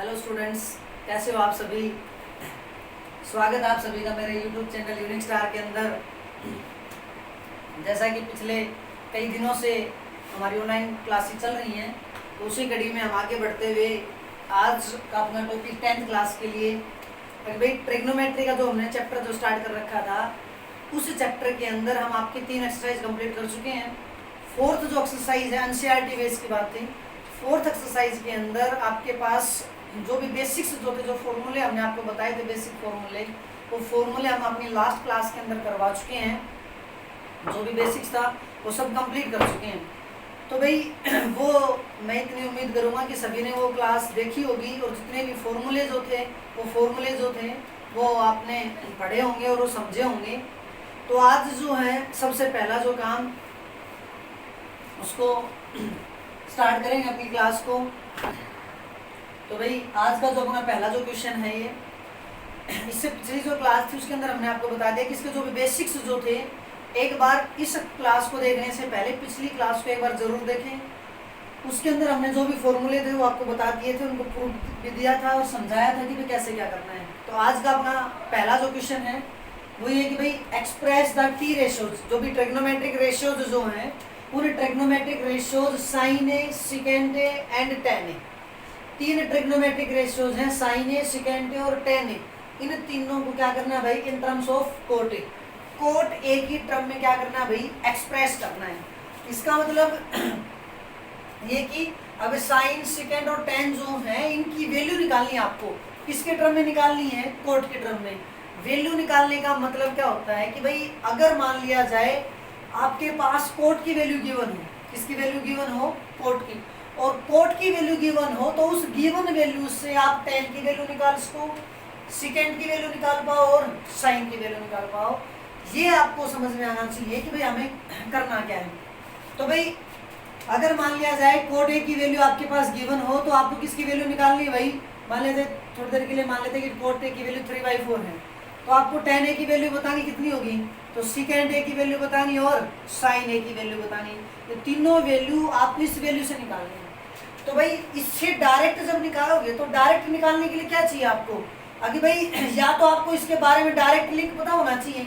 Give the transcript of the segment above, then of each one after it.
Hello students, कैसे हो आप सभी। स्वागत है आप सभी का मेरे यूट्यूब चैनल यूनिक स्टार के अंदर। जैसा कि पिछले कई दिनों से हमारी ऑनलाइन क्लासेस चल रही हैं, तो उसी कड़ी में हम आगे बढ़ते हुए आज का अपना टॉपिक 10th क्लास के लिए भाई ट्रिग्नोमेट्री का जो हमने चैप्टर जो स्टार्ट कर रखा था, उस चैप्टर के अंदर हम आपके 3 एक्सरसाइज कंप्लीट कर चुके हैं। फोर्थ जो एक्सरसाइज है एनसीईआरटी बेस की बात थी। फोर्थ एक्सरसाइज के अंदर आपके पास जो भी बेसिक्स जो थे, जो फॉर्मूले हमने आपको बताए थे, बेसिक फॉर्मूले, वो फॉर्मूले हम अपनी लास्ट क्लास के अंदर करवा चुके हैं। जो भी बेसिक्स था वो सब कंप्लीट कर चुके हैं। तो भाई वो मैं इतनी उम्मीद करूँगा कि सभी ने वो क्लास देखी होगी और जितने भी फॉर्मूले जो थे वो आपने पढ़े होंगे और वो समझे होंगे। तो आज जो है सबसे पहला जो काम उसको स्टार्ट करेंगे अपनी क्लास को। तो भाई आज का जो अपना पहला जो क्वेश्चन है, ये इससे पिछली जो क्लास थी उसके अंदर हमने आपको बता दिया कि इसके जो भी बेसिक्स जो थे, एक बार इस क्लास को देखने से पहले पिछली क्लास को एक बार जरूर देखें। उसके अंदर हमने जो भी फॉर्मूले थे वो आपको बता दिए थे, उनको प्रूफ भी दिया था और समझाया था कि भाई कैसे क्या करना है। तो आज का अपना पहला जो क्वेश्चन है वो ये कि भाई एक्सप्रेस द टी रेशियोज, जो भी ट्रिग्नोमेट्रिक रेशियोज जो हैं, उन trigonometric ratios sine A, secant A and tan A. 3 trigonometric ratios हैं, साइन ए, सेकेंड ए और टेन ए। इन तीनों को क्या करना है भाई, इन terms of cot A. Cot A की टर्म में क्या करना है भाई, एक्सप्रेस करना है। इसका मतलब ये कि अब साइन, सेकेंड और टेन जो है, इनकी वैल्यू निकालनी है आपको। किसके टर्म में निकालनी है, कोट के टर्म में। वैल्यू निकालने का मतलब क्या होता है कि भाई अगर मान लिया जाए आपके पास कोट की वैल्यू गिवन हो, किसकी वैल्यू गिवन हो, कोट की, और कोट की वैल्यू गिवन हो, तो उस गिवन वैल्यू से आप टेन की वैल्यू निकाल सको, सेकेंड की वैल्यू निकाल पाओ और साइन की वैल्यू निकाल पाओ। ये आपको समझ में आना चाहिए कि भाई हमें करना क्या है। तो भाई अगर मान लिया जाए कोट ए की वैल्यू आपके पास गिवन हो, तो आपको किसकी वैल्यू निकालनी है भाई। मान लेते थोड़ी देर के लिए मान लेते कि कोट ए की वैल्यू 3/4 है, तो आपको टेन ए की वैल्यू बतानी कितनी होगी, तो सेकेंड ए की वैल्यू बतानी और साइन ए की वैल्यू बतानी। तो तीनों वैल्यू आप इस वैल्यू से निकालनी है। तो भाई इससे डायरेक्ट जब निकालोगे तो डायरेक्ट निकालने के लिए क्या चाहिए आपको, अभी भाई या तो आपको इसके बारे में डायरेक्ट लिंक पता होना चाहिए,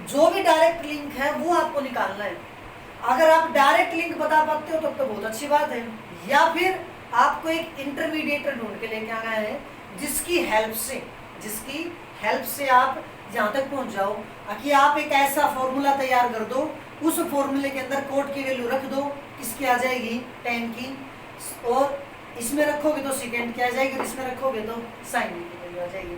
जो भी डायरेक्ट लिंक है वो आपको निकालना है। अगर आप डायरेक्ट लिंक बता पाते हो तो बहुत अच्छी बात है, या फिर आपको एक इंटरमीडिएट ढूंढ के लेके आना है जिसकी हेल्प से आप यहाँ तक पहुँच जाओ कि आप एक ऐसा फॉर्मूला तैयार कर दो, उस फॉर्मूले के अंदर कोट की वैल्यू रख दो, किसकी आ जाएगी, टेन की, और इसमें रखोगे तो सेकेंड की आ जाएगी, और इसमें रखोगे तो साइन की वैल्यू आ जाएगी।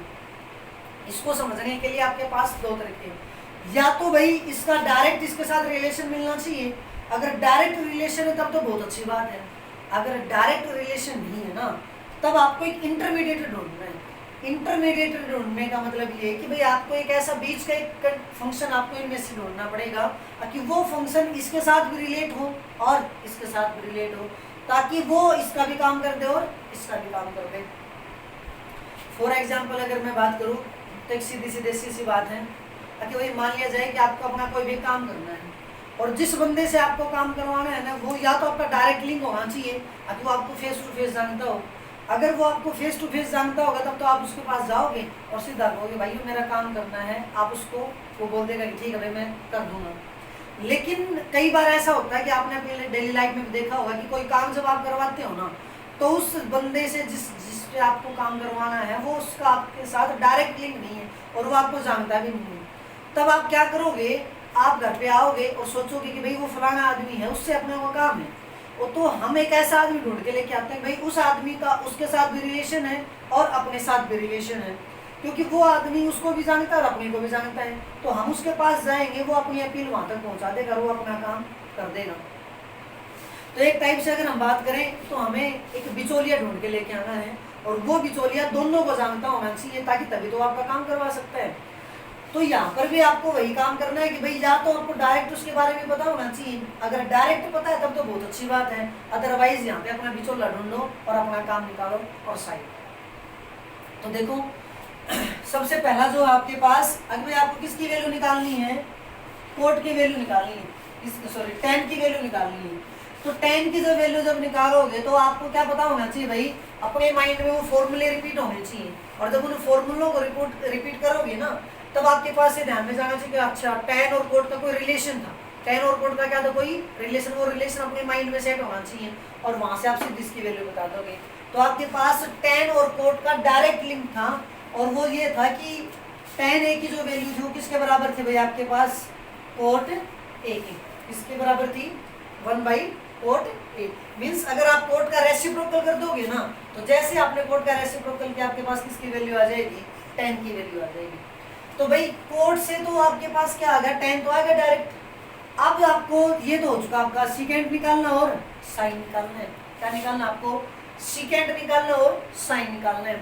इसको समझने के लिए आपके पास दो तरीके हैं, या तो भाई इसका डायरेक्ट इसके साथ रिलेशन मिलना चाहिए। अगर डायरेक्ट रिलेशन है तब तो बहुत अच्छी बात है। अगर डायरेक्ट रिलेशन नहीं है ना, तब आपको एक इंटरमीडिएट ढूंढना है। इंटरमीडिएट ढूंढने का मतलब ये है कि भाई आपको एक ऐसा बीच का एक फंक्शन आपको इनमें से ढूंढना पड़ेगा कि वो फंक्शन इसके साथ भी रिलेट हो और इसके साथ भी रिलेट हो, ताकि वो इसका भी काम कर दे और इसका भी काम कर दे। फॉर एग्जाम्पल अगर मैं बात करूँ तो एक सीधी बात है कि भाई मान लिया जाए कि आपको अपना कोई भी काम करना है, और जिस बंदे से आपको काम करवाना है ना, वो या तो आपका डायरेक्ट लिंक होना चाहिए कि वो आपको फेस टू फेस जानता हो। अगर वो आपको फेस टू फेस जानता होगा तब तो आप उसके पास जाओगे और सीधा कहोगे भाई मेरा काम करना है, आप उसको, वो बोल देगा कि ठीक है भाई मैं कर दूंगा। लेकिन कई बार ऐसा होता है कि आपने अपने डेली लाइफ में देखा होगा कि कोई काम जब आप करवाते हो ना, तो उस बंदे से जिस पे आपको काम करवाना है वो उसका आपके साथ डायरेक्ट लिंक नहीं है और वो आपको जानता भी नहीं है। तब आप क्या करोगे, आप घर पे आओगे और सोचोगे कि भाई वो फलाना आदमी है, उससे अपने को काम है, और तो हम एक ऐसा आदमी ढूंढ के लेके आते हैं भाई उस आदमी का उसके साथ भी रिलेशन है और अपने साथ भी रिलेशन है, क्योंकि वो आदमी उसको भी जानता है और अपने को भी जानता है। तो हम उसके पास जाएंगे, वो अपनी अपील वहां तक पहुंचा देगा, वो अपना काम कर देगा। तो एक टाइप से अगर हम बात करें तो हमें एक बिचौलिया ढूंढ के लेके आना है, और वो बिचौलिया दोनों को जानता होना चाहिए, ताकि तभी तो आपका काम करवा सकता है। तो यहाँ पर भी आपको वही काम करना है कि भाई या तो आपको डायरेक्ट उसके बारे में पता होना चाहिए, अगर डायरेक्ट पता है तब तो बहुत अच्छी बात है, अदरवाइज यहाँ पे अपना बिचौला ढूंढो और अपना काम निकालो और साइड। तो देखो सबसे पहला जो आपके पास, अगर आपको किसकी वैल्यू निकालनी है, कोट की वैल्यू निकालनी है, सॉरी 10 की वैल्यू निकालनी है। तो tan की जब वैल्यू जब निकालोगे तो आपको क्या पता होना चाहिए भाई, अपने माइंड में वो फॉर्मूले रिपीट होने चाहिए, और जब उन फॉर्मूलों को रिपीट करोगे ना तब आपके पास ये ध्यान में जाना चाहिए कि अच्छा tan और कोट का कोई रिलेशन था, tan और कोट का क्या था, कोई रिलेशन, वो रिलेशन अपने माइंड में सेट होना चाहिए, और वहां से आप सीधी इसकी वैल्यू बता दोगे। तो आपके पास tan और कोट का डायरेक्ट लिंक था, और वो ये था कि tan a की जो वैल्यू थी वो किसके बराबर थी भाई, आपके पास कोट a की, किसके बराबर थी, 1/कोट a। मींस अगर आप कोट का रेसिप्रोकल कर दोगे ना, तो जैसे आपने कोट का रेसिप्रोकल किया आपके पास किसकी वैल्यू आ जाएगी, tan की वैल्यू आ जाएगी। तो भाई कोट से तो आपके पास क्या आ गया, tan तो आ गया डायरेक्ट। अब आपको ये तो हो चुका आपका सीकेंट निकालना और साइन निकालना है, क्या निकालना आपको, सीकेंट निकालना और साइन निकालना है।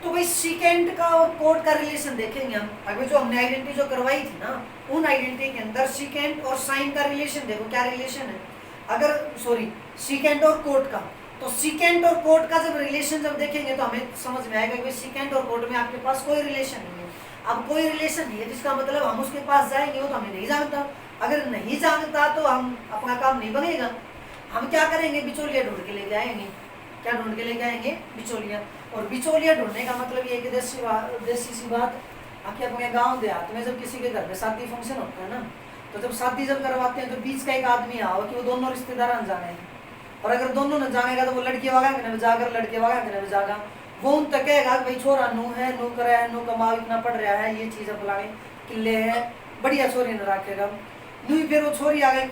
तो भाई सीकेंट का और कोट का रिलेशन देखेंगे हम, अभी जो हमने आइडेंटिटी जो करवाई थी ना, उन आइडेंटिटी के अंदर सीकेंट और साइन का रिलेशन देखो क्या रिलेशन है, अगर सॉरी सीकेंट और कोट का, तो सीकेंट और कोट का जब रिलेशन जब देखेंगे तो हमें समझ में आएगा कि सीकेंट और कोट में आपके पास कोई रिलेशन नहीं है। अब कोई रिलेशन नहीं है जिसका मतलब हम उसके पास जाएंगे, वो तो हमें नहीं जानता, अगर नहीं जानता तो हम अपना काम नहीं बनेगा, हम क्या करेंगे, बिचौलिया ढूंढ के लेके आएंगे, क्या ढूंढ के लेके आएंगे, बिचौलिया। और बिचौलिया ढूंढने का मतलब ये कि देसी सी बात, आखिर अपने गांव देहात में जब किसी के घर में शादी फंक्शन होता है ना, तो जब शादी जब करवाते हैं तो बीच का एक आदमी आओ कि वो दोनों रिश्तेदार अनजाने हैं, और अगर दोनों न जानेगा तो वो लड़की वाला के जाकर लड़के वाला के जागा, वो उन तक कहेगा भाई छोरा नू है, नू करे है, नू कमाओ इतना पड़ रहा है, ये चीज़ फलाने किले है, बढ़िया छोरी न रखेगा। नू फिर वो छोरी आ गई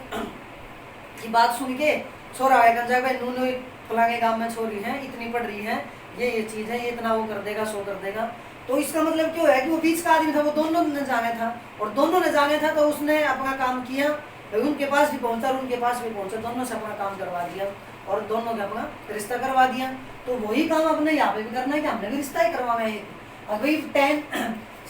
की बात सुन के छोरा आएगा जाए भाई नू नू फलाने गाँव में छोरी है, इतनी पड़ रही है, ये चीज़ है, ये इतना वो कर देगा, सो कर देगा। तो इसका मतलब क्यों है कि वो बीच का आदमी था, वो दोनों ने जाने था, और दोनों ने जाने था तो उसने अपना काम किया, उनके पास भी पहुंचा और उनके पास भी पहुंचा, दोनों से अपना काम करवा दिया और दोनों का अपना रिश्ता करवा दिया। तो वही काम अपने यहाँ पे भी करना है कि हमने भी रिश्ता ही करवाना है, अभी tan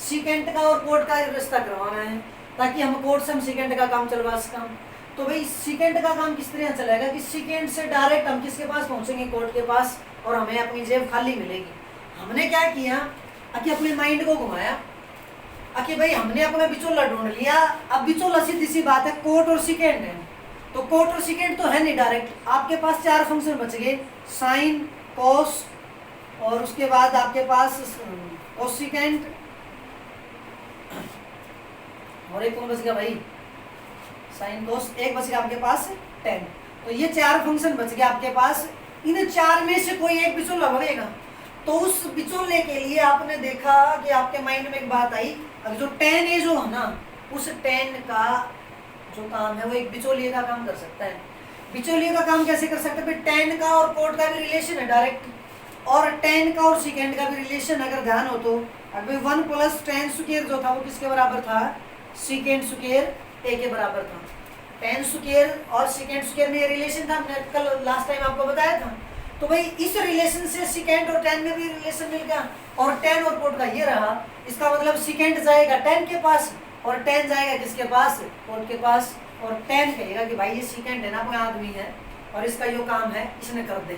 सीकेंट का और कोट का रिश्ता करवाना है, ताकि हम कोट से हम सीकेंट का काम चलवा सकें। तो भाई सीकेंट का काम किस तरह चलेगा कि सीकेंट से डायरेक्ट हम किसके पास पहुंचेंगे, कोट के पास, और हमें अपनी जेब खाली मिलेगी। हमने क्या किया कि अपने माइंड को घुमाया कि भाई हमने अपना बिचौला ढूंढ लिया, अब बिचौला सीधी सी बात है कोट और सीकेंट है, तो कोट और सीकेंट तो है नहीं डायरेक्ट, आपके पास चार फंक्शन बच गए, साइन, कोस, और उसके बाद आपके पास कोसिकेंट, और एक कौन बच गया भाई, साइन कोस, एक बच गया आपके पास tan। तो ये चार फंक्शन बच गए आपके पास, इन चार में से कोई एक बिचौला बनेगा। तो उस बिचौले के लिए आपने देखा कि आपके माइंड में एक बात आई, अब जो tan है जो है ना, उस tan का जो काम है वो एक बिचौलिए का काम कर सकता है। बिचौलिए का काम कैसे कर सकते हैं, tan का और कोट का भी रिलेशन है डायरेक्ट, और tan का और सीकेंट का भी रिलेशन अगर ध्यान हो तो अभी 1 + tan स्क्वायर जो था वो किसके बराबर था, सीकेंट स्क्वायर a के बराबर था। tan स्क्वायर और सीकेंट स्क्वायर में ये रिलेशन था, हमने कल लास्ट टाइम आपको बताया था। तो भाई इस रिलेशन से सीकेंट और tan में भी रिलेशन मिल गया, और tan और कोट का ये रहा, इसका मतलब सीकेंट जाएगा tan के पास और tan जाएगा किसके पास, कोट के पास, और tan कहेगा कि भाई ये सीकेंट है ना, अपना आदमी है और इसका यो काम है, इसने कर दे।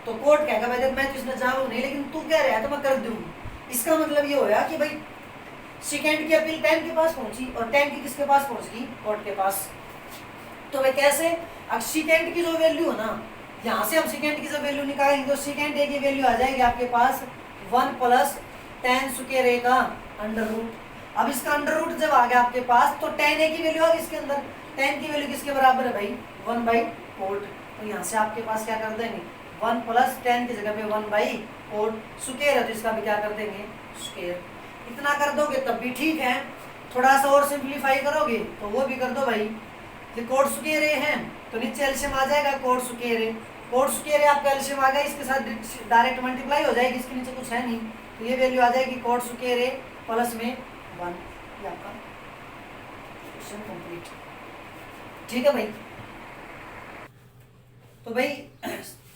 तो कोट कहेगा भाई मैं तो इसमें जानू नहीं, लेकिन तू कह रहा है तो मैं कर दूंगा। इसका मतलब ये होया कि भाई सीकेंट की अपील tan के पास पहुंची और tan की किसके पास पहुंच गई, कोट के पास। तो भाई कैसे, अब सीकेंट की जो वैल्यू है ना, यहाँ से हम सीकेंट की जब वैल्यू निकालेंगे तो सीकेंट a की वैल्यू आ जाएगी आपके पास 1 + tan स्क्वायर a का अंडर रूट। अब इसका अंडर रूट जब आ गया आपके पास तो tan a की वैल्यू आ गई इसके अंदर, tan की वैल्यू किसके बराबर है भाई, 1/कोट। तो यहाँ से आपके पास क्या कर देंगे, 1 + tan की जगह पे 1/कोट, स्क्वायर है तो इसका भी क्या कर देंगे, स्क्वायर। इतना कर दोगे तब भी ठीक है, थोड़ा सा और सिंप्लीफाई करोगे तो वो भी कर दो भाई, कोट स्क्वायर a है तो नीचे एलसीएम आ जाएगा coat square a, coat square a आपका एलसीएम आ गया, इसके साथ डायरेक्ट मल्टीप्लाई हो जाएगी, इसके नीचे कुछ है नहीं, तो ये वैल्यू आ जाएगी कोट स्क्वायर a प्लस में 1। ये आपका क्वेश्चन कंप्लीट, ठीक है भाई। तो भाई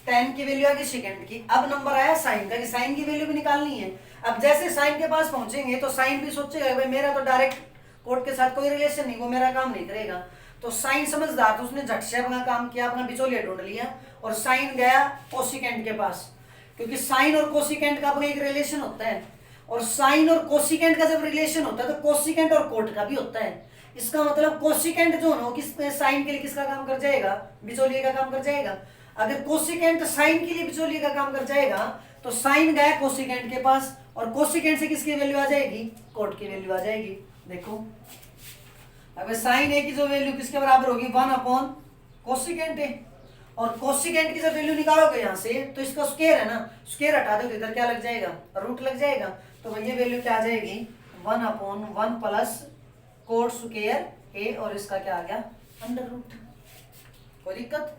tan की वैल्यू आ गई सेकंड की, अब नंबर आया साइन का, कि साइन की वैल्यू भी निकालनी है। अब जैसे साइन के पास पहुंचेंगे तो साइन भी सोचेगा भाई मेरा तो डायरेक्ट कोट के साथ कोई रिलेशन नहीं, वो मेरा काम नहीं करेगा। तो साइन समझदार, तो उसने झट से अपना काम किया, अपना बिचौलिया ढूंढ लिया, और साइन गया कोसिकेंट के पास, क्योंकि साइन और कोसिकेंट का अपना एक रिलेशन होता है, और साइन और कोसिकेंट का जब रिलेशन होता है तो कोसिकेंट और कोट का भी होता है। इसका मतलब कोसिकेंट जो ना किस साइन के लिए किसका काम कर जाएगा, बिचौलिए का काम कर जाएगा। अगर कोसिकेंट साइन के लिए बिचौलिए का काम कर जाएगा तो साइन गया कोसिकेंट के पास, और कोसिकेंट से किसकी वैल्यू आ जाएगी, कोट की वैल्यू आ जाएगी। देखो अगर साइन ए की जो वैल्यू किसके बराबर होगी, 1 कोसिकेंट ए, और कोसिकेंट की जब वैल्यू निकालोगे यहाँ से तो इसका स्क्वायर है ना, स्क्वायर हटा दो तो इधर क्या लग जाएगा, रूट लग जाएगा। तो भैया वैल्यू क्या आ जाएगी, 1/1 प्लस कोट स्क्वायर ए, और इसका क्या आ गया, अंडर रूट। कोई दिक्कत?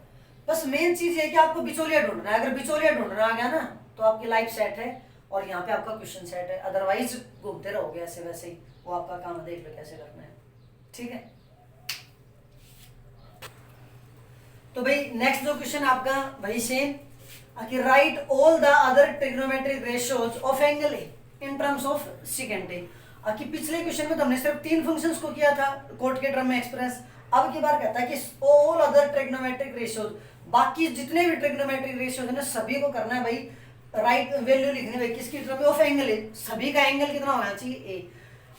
बस मेन चीज ये कि आपको बिचौलिया ढूंढना है। अगर बिचौलिया ढूंढना आ गया ना तो आपकी लाइफ सेट है, और यहाँ पे आपका क्वेश्चन सेट है। अदरवाइज घूमते रहोगे ऐसे वैसे ही, वो आपका काम है, देख लो कैसे करना है। ठीक है, तो भाई नेक्स्ट जो क्वेश्चन आपका वही सेम, कि right all the other trigonometric ratios of angle A in terms of secant A. कि पिछले क्वेश्चन में तो हमने सिर्फ 3 फंक्शंस को किया था कोट के टर्म में एक्सप्रेस, अब की बार कहता है कि ऑल अदर ट्रिग्नोमेट्रिक रेशियोज, बाकी जितने भी ट्रिग्नोमेट्रिक रेशियोज है ना सभी को करना है भाई, राइट वैल्यू लिखनी है किसकी टर्म में, ऑफ एंगल ए, सभी का एंगल कितना होना चाहिए, A,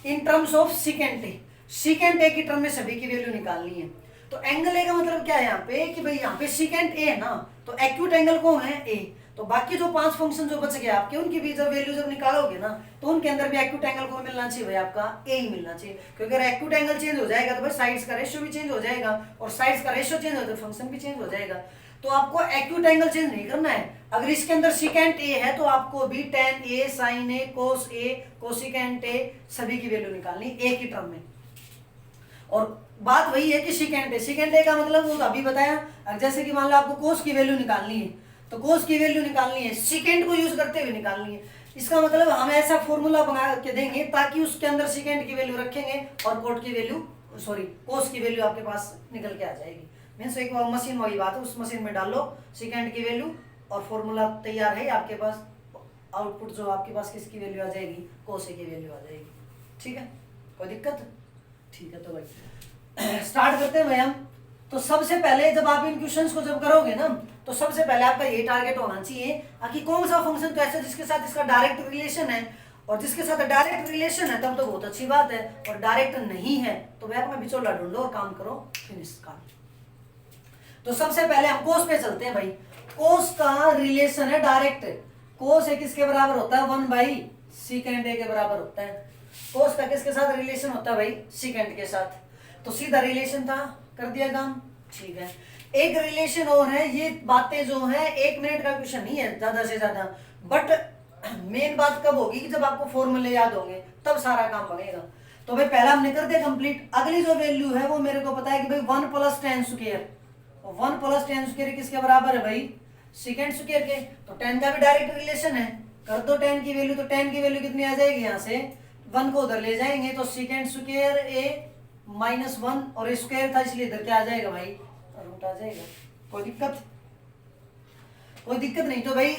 in terms of secant A, secant A की टर्म में सभी की वैल्यू निकालनी है। तो एंगल ए का मतलब क्या है यहाँ पे, कि भाई यहाँ पे सेकेंड ए है ना, तो एक्यूट एंगल कौन है, ए। तो बाकी जो 5 फंक्शन जो बच गए आपके, उनकी भी जब वैल्यू जब निकालोगे ना तो उनके अंदर भी एक्यूट एंगल को मिलना चाहिए भाई, आपका ए ही मिलना चाहिए। क्योंकि अगर एक्यूट एंगल चेंज हो जाएगा तो भाई साइड्स का रेशियो भी चेंज हो जाएगा, और साइड्स का रेशियो चेंज हो तो फंक्शन भी चेंज हो जाएगा। तो आपको एक्यूट एंगल चेंज नहीं करना है। अगर इसके अंदर सेकेंड ए है तो आपको भी tan A, sin A, cos A, cosecant A सभी की वैल्यू निकालनी ए की टर्म में। और बात वही है कि सेकेंड ए का मतलब वो अभी बताया, जैसे कि मान लो आपको कोस की वैल्यू निकालनी है तो कोस की वैल्यू निकालनी है, सेकेंड को यूज करते हुए निकालनी है। इसका मतलब हम ऐसा फॉर्मूला बना के देंगे ताकि उसके अंदर सेकेंड की वैल्यू रखेंगे और कोट की वैल्यू, सॉरी कोस की वैल्यू आपके पास निकल के आ जाएगी। मीन्स एक मशीन वाली बात है, उस मशीन में डालो सेकेंड की वैल्यू और फॉर्मूला तैयार है आपके पास, आउटपुट जो आपके पास किसकी वैल्यू आ जाएगी, कोस की वैल्यू आ जाएगी। ठीक है, कोई दिक्कत? ठीक है, तो भाई स्टार्ट करते हैं भाई हम। तो सबसे पहले जब आप इन क्वेश्चंस को जब करोगे ना तो सबसे पहले आपका ये टारगेट होना चाहिए कि कौन सा फंक्शन तो ऐसा जिसके साथ इसका डायरेक्ट रिलेशन है, और जिसके साथ डायरेक्ट रिलेशन है तब तो बहुत अच्छी बात है, और डायरेक्ट नहीं है तो भाई अपना बिचौला ढूंढो और काम करो, फिनिश काम। तो सबसे पहले हम कोस पे चलते हैं भाई। कोस का रिलेशन है डायरेक्ट, कोस ए किसके बराबर होता है, 1/सेकेंड ए के बराबर होता है। कोस का किसके साथ रिलेशन होता है भाई, सेकेंड के साथ। तो सीधा रिलेशन था, कर दिया काम। ठीक है, एक रिलेशन और है, ये बातें जो है 1 मिनट का क्वेश्चन नहीं है ज्यादा से ज्यादा, बट मेन बात कब होगी कि जब आपको फॉर्मूले याद होंगे तब सारा काम बनेगा। तो भाई पहला हमने कर दिया कंप्लीट। अगली जो वैल्यू है वो मेरे को पता है कि भाई 1 + tan स्क्वायर, 1 + tan स्क्वायर किसके बराबर है भाई, सेकेंड स्क्वायर के। तो tan का भी डायरेक्ट रिलेशन है, कर दो tan की वैल्यू, तो tan की वैल्यू कितनी आ जाएगी, यहाँ से 1 को उधर ले जाएंगे तो सेकेंड स्क्वायर ए -1, और स्क्वायर था इसलिए इधर क्या आ जाएगा भाई, रूट आ जाएगा। कोई दिक्कत? कोई दिक्कत नहीं। तो भाई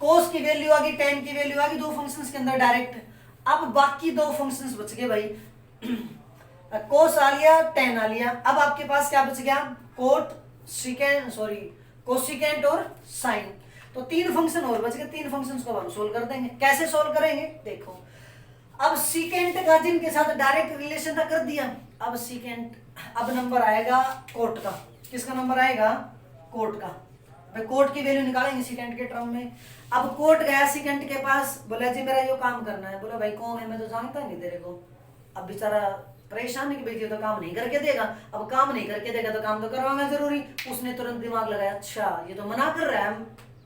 कोस की वैल्यू आ गई, tan की वैल्यू आ गई, 2 फंक्शंस के अंदर डायरेक्ट। अब बाकी 2 फंक्शंस बच गए भाई, कोस आ लिया, tan आ लिया। अब आपके पास क्या बच गया, कोट, सेकेंड, सॉरी कोसिकेंट और साइन। तो 3 फंक्शन और बच गए, 3 फंक्शंस को हम सोल्व कर देंगे। कैसे सोल्व करेंगे देखो, अब सीकेंट का जिनके साथ डायरेक्ट रिलेशन था कर दिया, अब सीकेंट, अब नंबर आएगा कोट का। किसका नंबर आएगा, कोट का। भाई कोट की वैल्यू निकालेंगे सीकेंट के टर्म में। अब कोट गया सीकेंट के पास, बोला जी मेरा ये काम करना है। बोला भाई कौन है, मैं तो जानता नहीं तेरे को। अब बेचारा परेशान है कि भाई ये तो काम नहीं करके देगा। अब काम नहीं करके देगा तो काम तो करवाना जरूरी। उसने तुरंत दिमाग लगाया, अच्छा ये तो मना कर रहा है,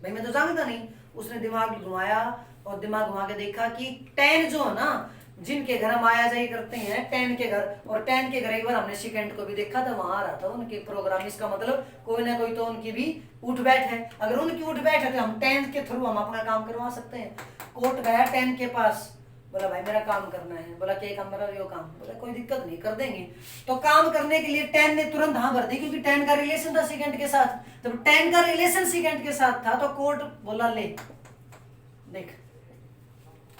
भाई मैं तो जानता नहीं। उसने दिमाग घुमाया और दिमाग घुमा के देखा कि tan जो है ना, जिनके घर हम आया जाई करते हैं tan के घर, और tan के घर एक बार हमने सेकेंड को भी देखा था, वहां आ रहा था उनके प्रोग्राम। इसका मतलब कोई ना कोई तो उनकी भी उठ बैठ है। अगर उनकी उठ बैठ है तो हम tan के थ्रू हम अपना काम करवा सकते हैं। कोर्ट गया tan के पास, बोला भाई मेरा काम करना है। बोला क्या काम करा, यो काम। बोला कोई दिक्कत नहीं, कर देंगे। तो काम करने के लिए tan ने तुरंत हाँ भर दी, क्योंकि tan का रिलेशन था सेकेंड के साथ। जब tan का रिलेशन सेकेंड के साथ था तो कोर्ट बोला ले देख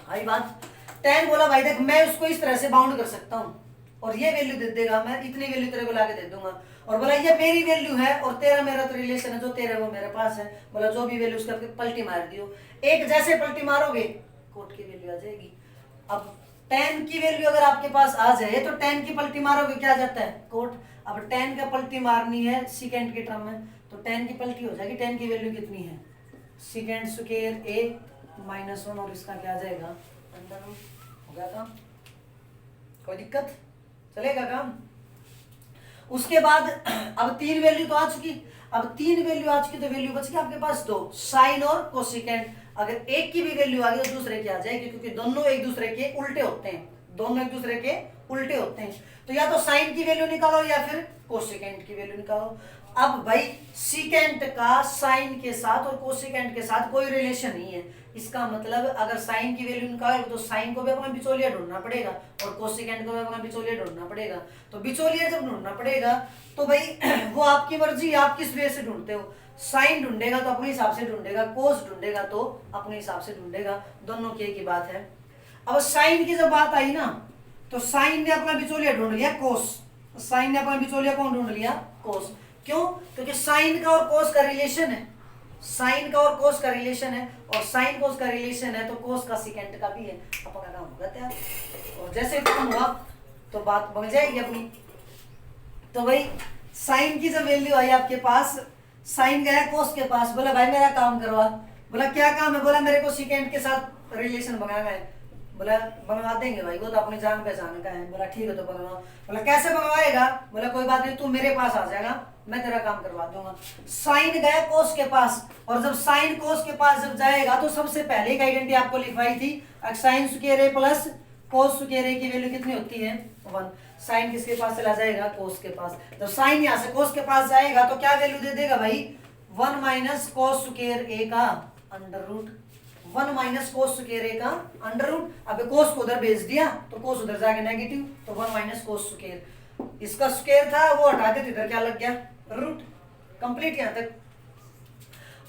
आई बात। tan बोला भाई देख मैं उसको इस तरह से बाउंड कर सकता हूँ और ये वैल्यू दे देगा, मैं इतनी वैल्यू तेरे को लाके दे दूंगा। और बोला ये मेरी वैल्यू है और तेरा मेरा तो रिलेशन है, जो तेरा वो मेरे पास है। बोला जो भी वैल्यू उसका पलटी मार दियो, एक जैसे पलटी मारोगे कोट की वैल्यू आ जाएगी। अब tan की वैल्यू अगर आपके पास आ जाए तो tan की पलटी मारोगे क्या आ जाता है कोट। अब tan का पलटी मारनी है सीकेंड के टर्म में, तो tan की पलटी हो जाएगी। tan की वैल्यू कितनी है सीकेंड स्क्वायर a माइनस 1 और इसका क्या आ जाएगा अंडर रूट। हो गया काम, कोई दिक्कत, चलेगा काम। उसके बाद अब 3 वैल्यू तो आ चुकी, अब 3 वैल्यू आ चुकी तो वैल्यू बच गई आपके पास 2 साइन और कोसिकेंड। अगर एक की भी वैल्यू आ गई तो दूसरे की आ जाएगी, क्योंकि दोनों एक दूसरे के उल्टे होते हैं, दोनों एक दूसरे के उल्टे होते हैं। तो या तो साइन की वैल्यू निकालो या फिर कोसिकेंड की वैल्यू निकालो। अब भाई सीकेंट का साइन के साथ और कोसिकेंट के साथ कोई रिलेशन नहीं है, इसका मतलब अगर साइन की वैल्यू निकालोगे तो साइन को भी अपना बिचौलिया ढूंढना पड़ेगा और कोसिकेंट को भी अपना बिचौलिया ढूंढना पड़ेगा। तो बिचौलिया जब ढूंढना पड़ेगा तो भाई वो आपकी मर्जी, आप किस वे से ढूंढते हो। साइन ढूंढेगा तो अपने हिसाब से ढूंढेगा, कोस ढूंढेगा तो अपने हिसाब से ढूंढेगा, दोनों की एक ही बात है। अब साइन की जब बात आई ना तो साइन ने अपना बिचौलिया ढूंढ लिया कोस, साइन ने अपना बिचौलिया कौन ढूंढ लिया कोस। क्यों, क्योंकि साइन का और कोस का रिलेशन है, साइन का और कोस का रिलेशन है, और साइन कोस का रिलेशन है तो कोस का सीकेंट का भी है। अपना काम होगा तैयार, और जैसे काम हुआ तो बात बन जाएगी अपनी। तो भाई साइन की जब वैल्यू आई आपके पास, साइन गया कोस के पास, बोला भाई मेरा काम करवा। बोला क्या काम है, बोला मेरे को सीकेंट के साथ रिलेशन बनाना है। बोला बनवा देंगे भाई, वो तो अपनी जान पहचान का है। बोला ठीक है तो बनवा। बोला कैसे बनवाएगा, बोला कोई बात नहीं तू मेरे पास आ जाएगा, मैं तेरा काम करवा दूंगा। साइन गया कोस के पास, और जब साइन कोस के पास जब जाएगा तो सबसे पहले एक आइडेंटिटी आपको लिखवाई थी, साइन स्क्वायर ए प्लस कोस स्क्वायर ए की वैल्यू कितनी होती है 1। साइन किसके पास चला जाएगा कोस के पास। जब साइन यहाँ से कोस के पास जाएगा तो क्या वैल्यू दे देगा भाई 1 माइनस कोस स्क्वायर ए का under root, 1 minus cos square A का अंडर रूट। अब कोस को उधर भेज दिया तो कोस उधर जाके नेगेटिव, तो 1 माइनस कोस स्क्वायर, इसका स्क्वायर था वो हटा दे तो इधर क्या लग गया रूट। कंप्लीट यहां तक।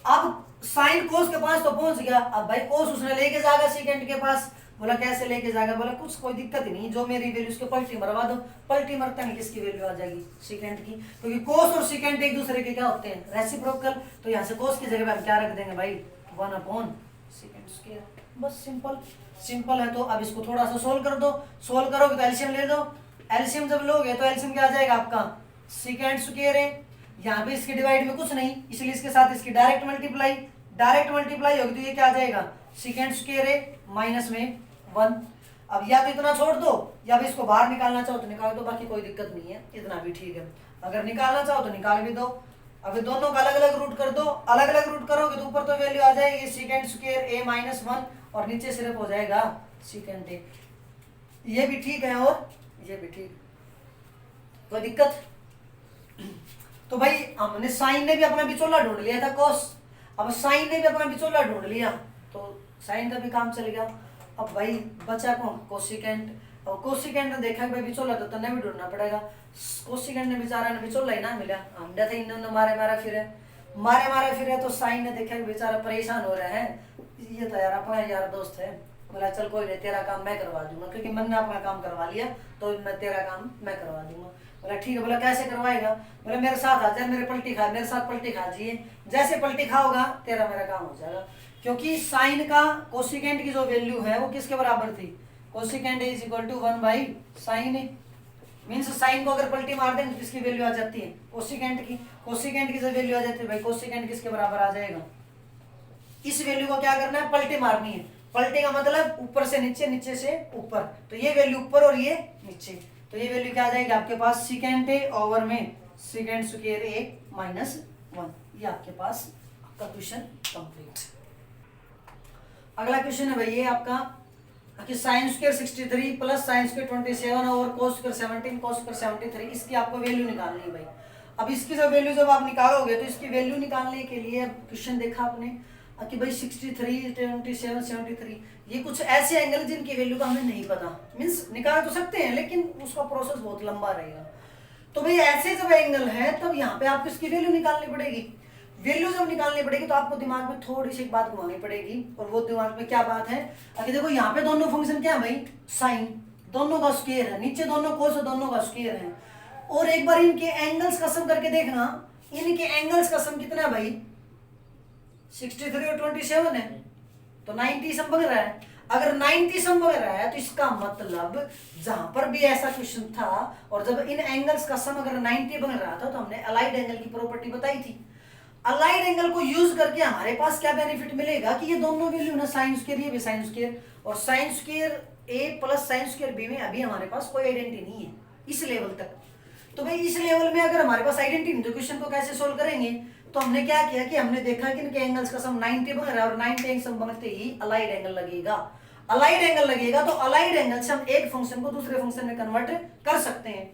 अब साइन कोस के पास तो पहुंच गया, अब भाई कोस उसने लेके जाएगा सीकेंट के पास। बोला कैसे लेके जाएगा, बोला कुछ कोई दिक्कत ही नहीं, जो मेरी वैल्यू उसके पलटी मरवा दो। पलटी मरता नहीं किसकी वैल्यू आ जाएगी सीकेंट की, क्योंकि कोस और सीकेंट एक दूसरे के क्या होते हैं रेसिप्रोकल। तो यहाँ से कोस की जगह पर हम क्या रख देंगे भाई 1 अपॉन सीकेंट स्क्वायर, बस सिंपल सिंपल है। तो अब इसको थोड़ा सा सोल्व कर दो, सोल्व करोगे तो एलसीएम ले लो, एलसीएम जब लोगे तो एलसीएम क्या आ जाएगा आपका सीकेंट स्क्वायर है। यहाँ पे इसके डिवाइड में कुछ नहीं, इसलिए इसके साथ इसकी डायरेक्ट मल्टीप्लाई, डायरेक्ट मल्टीप्लाई होगी तो ये क्या आ जाएगा सीकेंट स्क्वायर है माइनस में 1। अब या तो इतना छोड़ दो या भी इसको बाहर निकालना चाहो तो निकाल दो, बाकी कोई दिक्कत नहीं है, इतना भी ठीक है। अगर निकालना चाहो तो निकाल भी दो। अब दोनों का अलग अलग रूट कर दो, अलग अलग रूट करोगे तो ऊपर तो वैल्यू आ जाएगी सीकेंट स्क्वायर ए माइनस 1 और नीचे सिर्फ हो जाएगा सीकेंट ए। ये भी ठीक है और ये भी ठीक, कोई दिक्कत। तो भाई हमने साइन ने भी अपना बिचौला ढूंढ लिया था कोस, अब साइन ने भी अपना बिचौला ढूंढ लिया तो साइन का भी काम चल गया। अब भाई बचा कौन कोसिकेंट, और कोसिकेंट ने देखा कि भाई बिचौला तो तन्ने भी ढूंढना पड़ेगा। कोसिकेंट ने बेचारा ने बिचौला ही ना मिला, हमने थे इन्होंने मारे मारा फिर तो साइन ने देखा कि बेचारा परेशान हो रहा है, ये तो यार अपना यार दोस्त है। बोला चल कोई नहीं तेरा काम मैं करवा दूंगा, क्योंकि मैंने अपना काम करवा लिया तो मैं तेरा काम मैं करवा दूंगा। बोला ठीक है। बोला कैसे करवाएगा, बोला मेरे साथ आ जाए, मेरे साथ पलटी खा जाइए, जैसे पलटी खाओगा तेरा मेरा काम हो जाएगा। क्योंकि साइन का कोसिकेंट की जो वैल्यू है वो किसके बराबर थी, cosecant is equal to 1 by sine A. Means sine को अगर पलटी मार दें तो किसकी वैल्यू आ जाती है कोसिकेंट की, कोसिकेंट की जो वैल्यू आ जाती है भाई कोसिकेंट किसके बराबर आ जाएगा। इस वैल्यू को क्या करना है पलटी मारनी है, पलटी का मतलब ऊपर से नीचे नीचे से ऊपर, तो ये वैल्यू ऊपर और ये नीचे, तो ये वैल्यू क्या आ जाएगी आपके पास सीकेंट ए ओवर में सीकेंट स्क्वायर ए माइनस 1। ये आपके पास आपका क्वेश्चन कंप्लीट। अगला क्वेश्चन है भाई ये आपका कि sine square 63 plus sine square 27 और कोस स्क्वायर 17 कोस स्क्वायर 73, इसकी आपको वैल्यू निकालनी है भाई। अब इसकी जब वैल्यू जब आप निकालोगे तो इसकी वैल्यू निकालने के लिए क्वेश्चन देखा आपने कि भाई 63 27 73 ये कुछ ऐसे एंगल जिनकी वैल्यू का हमें नहीं पता, मीन्स निकाल तो सकते हैं लेकिन उसका प्रोसेस बहुत लंबा रहेगा। तो भाई ऐसे जब एंगल है तब यहाँ पे आपको इसकी वैल्यू निकालनी पड़ेगी। वैल्यू जब निकालनी पड़ेगी तो आपको दिमाग में थोड़ी सी एक बात घुमानी पड़ेगी, और वो दिमाग में क्या बात है कि देखो यहाँ पे दोनों फंक्शन क्या है भाई साइन, दोनों का स्क्वायर है, नीचे दोनों कोस दोनों का स्क्वायर है। और एक बार इनके एंगल्स का सम करके देखना, इनके एंगल्स का सम कितना है भाई 63 और 27 है, तो 90 सम बन रहा है। अगर 90 सम बन रहा है तो इसका मतलब जहां पर भी ऐसा क्वेश्चन था और जब इन एंगल्स का सम अगर 90 बन रहा था तो हमने अलाइड एंगल की प्रॉपर्टी बताई थी। अलाइड एंगल को यूज करके हमारे पास क्या बेनिफिट मिलेगा कि ये दोनों वैल्यू ना साइन स्क्वायर, ये भी साइन स्क्वायर और साइन स्क्वायर ए प्लस साइन स्क्वायर बी में अभी हमारे पास कोई आइडेंटिटी नहीं है इस लेवल तक। तो भाई इस लेवल में अगर हमारे पास आइडेंटिटी नहीं तो क्वेश्चन को कैसे सोल्व करेंगे? तो हमने क्या किया कि हमने देखा कि इनके एंगल्स का सम 90 बन रहा है और 90 एंगल सम बनते ही अलाइड एंगल लगेगा। अलाइड एंगल लगेगा तो अलाइड एंगल से हम एक फंक्शन को दूसरे फंक्शन में कन्वर्ट कर सकते हैं।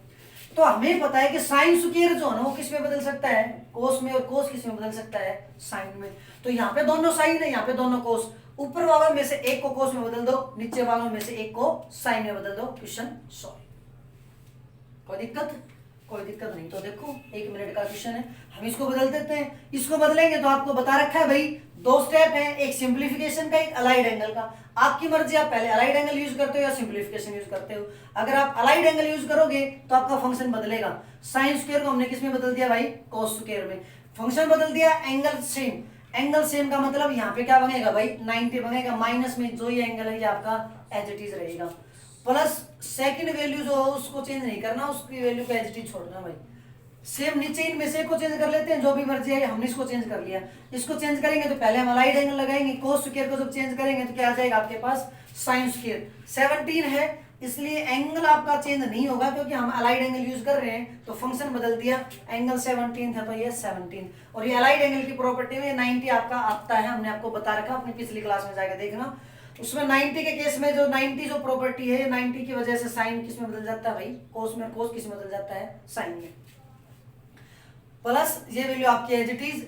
तो हमें पता है कि साइन स्क्वायर जो है ना वो किस में बदल सकता है? कोस में। और कोस किस में बदल सकता है? साइन में। तो यहाँ पे दोनों साइन है, यहाँ पे दोनों कोस। ऊपर वालों में से एक को कोस में बदल दो, नीचे वालों में से एक को साइन में बदल दो, क्वेश्चन सॉल्व। कोई दिक्कत? कोई दिक्कत नहीं। तो देखो 1 मिनट का क्वेश्चन है, हम इसको बदल देते हैं। इसको बदलेंगे तो आपको बता रखा है भाई 2 स्टेप हैं, एक सिंप्लीफिकेशन का, एक अलाइड एंगल का। आपकी मर्जी, आप पहले अलाइड एंगल यूज करते हो या सिंप्लीफिकेशन यूज करते हो। अगर आप अलाइड एंगल यूज करोगे तो आपका फंक्शन बदलेगा। साइन स्क्वायर को हमने किस में बदल दिया भाई? कोस स्क्वायर में। फंक्शन बदल दिया, एंगल सेम। एंगल सेम का मतलब यहाँ पे क्या बनेगा भाई? 90 बनेगा। माइनस में जो ये एंगल है ये आपका एज इट इज रहेगा। प्लस सेकंड वैल्यू जो है उसको चेंज नहीं करना, उसकी वैल्यू को एज इट इज छोड़ना भाई। सेम नीचे इनमें से को चेंज कर लेते हैं, जो भी मर्जी है। हमने इसको चेंज कर लिया। इसको चेंज करेंगे तो पहले हम अलाइड एंगल लगाएंगे। कोस स्क्वायर को जब चेंज करेंगे तो क्या आ जाएगा आपके पास? Sine square. 17 है इसलिए एंगल आपका चेंज नहीं होगा क्योंकि हम अलाइड एंगल यूज कर रहे हैं। तो फंक्शन बदल दिया, एंगल 17 था तो ये 17। और ये अलाइड एंगल की प्रॉपर्टी में 90 आपका आता है, हमने आपको बता रखा, अपनी पिछली क्लास में जाकर देखना। उसमें 90 के केस में जो 90 जो प्रॉपर्टी है 90 की वजह से साइन किस में बदल जाता है भाई? कोस में। कोस किस में बदल जाता है? साइन में। प्लस ये वैल्यू आपकी एज इट इज।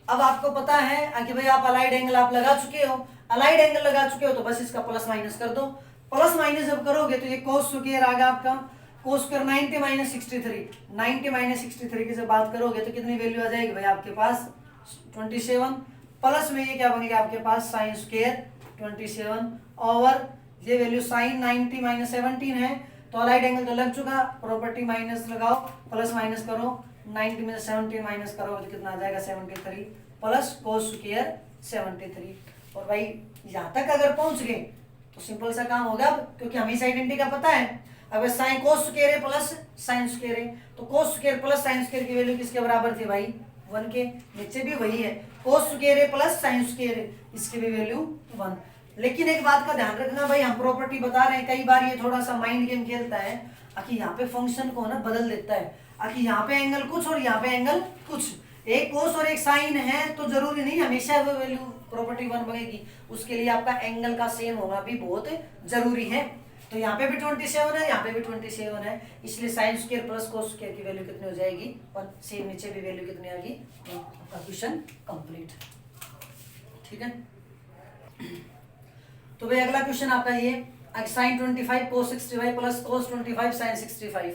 अब आपको पता है कि भाई आप अलाइड एंगल आप लगा चुके हो, अलाइड एंगल लगा चुके हो तो बस इसका प्लस माइनस कर दो। प्लस माइनस जब करोगे तो ये कोस स्क्वायर आ गया आपका। Cos square 90 minus 63। 90 माइनस 63 की जब बात करोगे तो कितनी वैल्यू आ जाएगी भाई आपके पास? 27। प्लस में ये क्या बनेगा आपके पास? साइन स्क्वायर 27 और ये वैल्यू साइन 90 माइनस 17 है तो अलाइड एंगल तो लग चुका। प्रॉपर्टी माइनस लगाओ, प्लस माइनस करो, 90 में 17 माइनस करो तो कितना आ जाएगा? 73 प्लस कोस स्क्वायर 73। और भाई यहाँ तक अगर पहुंच गए तो सिंपल सा काम होगा क्योंकि हमें इस आइडेंटिटी का पता है। अगर साइन कोस स्क्वायर है प्लस साइन स्क्वायर है तो cos square plus sign square की वैल्यू किसके बराबर थी भाई? 1 के। नीचे भी वही है, कोस स्क्वायर है प्लस साइन स्क्वायर है, इसकी भी वैल्यू 1। लेकिन एक बात का ध्यान रखना भाई, हम प्रॉपर्टी बता रहे हैं, कई बार ये थोड़ा सा माइंड गेम खेलता है कि यहाँ पे फंक्शन को ना बदल देता है कि यहाँ पे एंगल कुछ और यहाँ पे एंगल कुछ। एक कोस और एक साइन है तो जरूरी नहीं हमेशा वो वैल्यू प्रॉपर्टी 1 बनेगी, उसके लिए आपका एंगल का सेम होना भी बहुत जरूरी है। तो यहाँ पे भी 27 है, यहाँ पे भी 27 है, इसलिए sign square plus cos square की वैल्यू कितनी हो जाएगी? 1। सेम नीचे भी वैल्यू कितनी आ गई? आपका क्वेश्चन कंप्लीट। ठीक है, तो भाई अगला क्वेश्चन आपका ये साइन 25 कोस 65 प्लस कोस 25 साइन 65।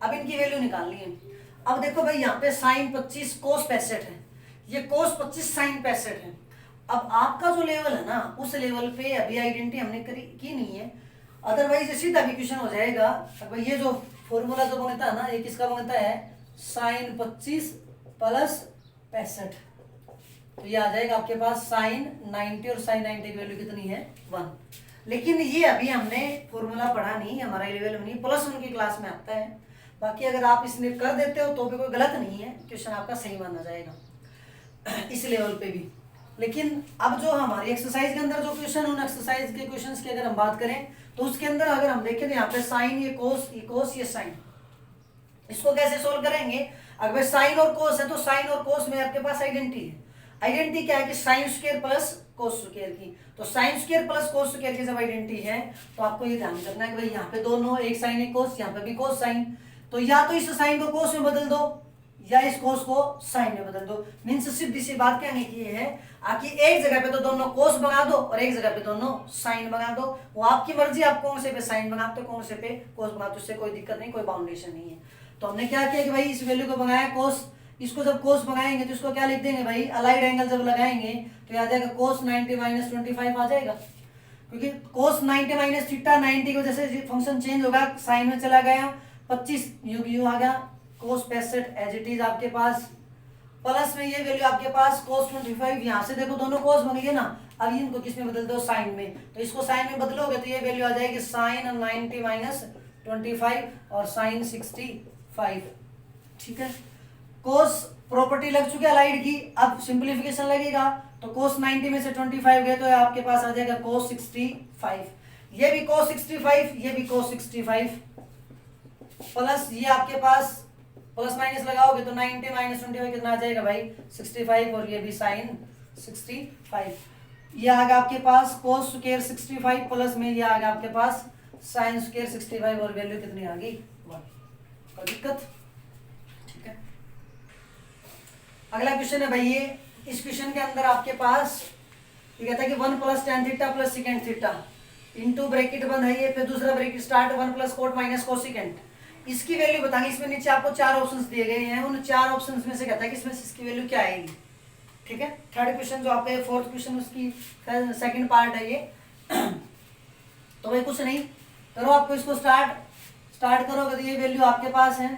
अब इनकी वैल्यू निकालनी है। अब देखो भाई यहाँ पे साइन 25 कोस 65 है, ये कोस 25 साइन 65 है। अब आपका जो लेवल है ना उस लेवल पे अभी आइडेंटिटी हमने की नहीं है, अदरवाइज सीधा भी क्वेश्चन हो जाएगा। अब ये जो फॉर्मूला जो बनता है ना ये किसका बनता है? Sine 25 plus 65। तो ये आ जाएगा आपके पास साइन 90 और साइन 90 की वैल्यू कितनी है? 1। लेकिन ये अभी हमने फॉर्मूला पढ़ा नहीं, हमारा लेवल में नहीं, प्लस उनकी क्लास में आता है। बाकी अगर आप इसमें कर देते हो तो भी कोई गलत नहीं है, क्वेश्चन आपका सही माना जाएगा इस लेवल पे भी। लेकिन अब जो हमारी एक्सरसाइज के अंदर जो क्वेश्चन, उन एक्सरसाइज के क्वेश्चंस की अगर हम बात करें तो उसके अंदर अगर हम देखें तो यहाँ पे साइन, ये कोस ये साइन, इसको कैसे सोल्व करेंगे? अगर साइन और कोस है तो साइन और कोस में आपके पास आइडेंटिटी है। आइडेंटिटी क्या है कि sign square plus cos square की। तो sign square plus cos square की जब आइडेंटिटी है तो आपको ये ध्यान रखना है कि भाई यहाँ पे दोनों एक साइन एक कोस, यहाँ पे भी कोस साइन। तो या तो इस साइन को कोस में बदल दो या इस कोस को साइन में बदल दो। मीन्स सीधी सी बात कहने की है कि एक जगह पे तो दोनों कोस बना दो और एक जगह पे दोनों साइन बना दो। वो आपकी मर्जी, आप कौन से पे साइन बनाते हो कौन से पे कोस बनाते हो, उससे कोई दिक्कत नहीं, कोई बाउंडेशन नहीं है। तो हमने क्या किया कि भाई इस वैल्यू को बनाया कोस, इसको जब कोस बनाएंगे तो इसको क्या लिख देंगे भाई? अलाइड एंगल जब लगाएंगे तो आ जाएगा कोस 90 माइनस 25 आ जाएगा, क्योंकि कोस 90 माइनस थीटा 90 की वजह से फंक्शन चेंज होगा, साइन में चला गया, 25 यू आ गया, कोस 65 एज इट इज आपके पास। प्लस में ये वैल्यू आपके पास कोस 25, यहाँ से देखो दोनों कोस बन गए ना, अब इनको किस में बदल दो, साइन में। तो इसको साइन में बदलोगे तो ये वैल्यू आ जाएगी साइन 90 माइनस 25 और साइन 65। ठीक है, कोस प्रॉपर्टी लग चुकी है अलाइड की, अब सिंपलीफिकेशन लगेगा तो कोस 90 में से 25 गए तो आपके पास आ जाएगा कोस 65। ये भी कोस 65, ये भी कोस 65 प्लस ये आपके पास प्लस माइनस लगाओगे तो 90 माइनस 25 कितना आ जाएगा भाई 65, और ये भी साइन 65। ये आ गया आपके पास कोस स्क्वायर 65 प्लस में ये आ गया आपके पास साइन स्क्वायर 65 और वैल्यू कितनी आ गई 1। कोई दिक्कत? ठीक है, अगला क्वेश्चन है भाई ये। इस क्वेश्चन के अंदर आपके पास ये कहता है कि 1 plus tan theta plus second theta into bracket बंद है ये, फिर दूसरा bracket start 1 plus coat minus cosecant, इसकी वैल्यू बताएंगे। इसमें नीचे आपको 4 ऑप्शंस दिए गए हैं, उन 4 ऑप्शंस में से कहता है कि इसमें से इसकी वैल्यू क्या आएगी। ठीक है, थर्ड क्वेश्चन जो आपका फोर्थ क्वेश्चन उसकी सेकंड पार्ट है ये। तो भाई कुछ नहीं करो, आपको इसको स्टार्ट करोगे तो ये वैल्यू आपके पास है।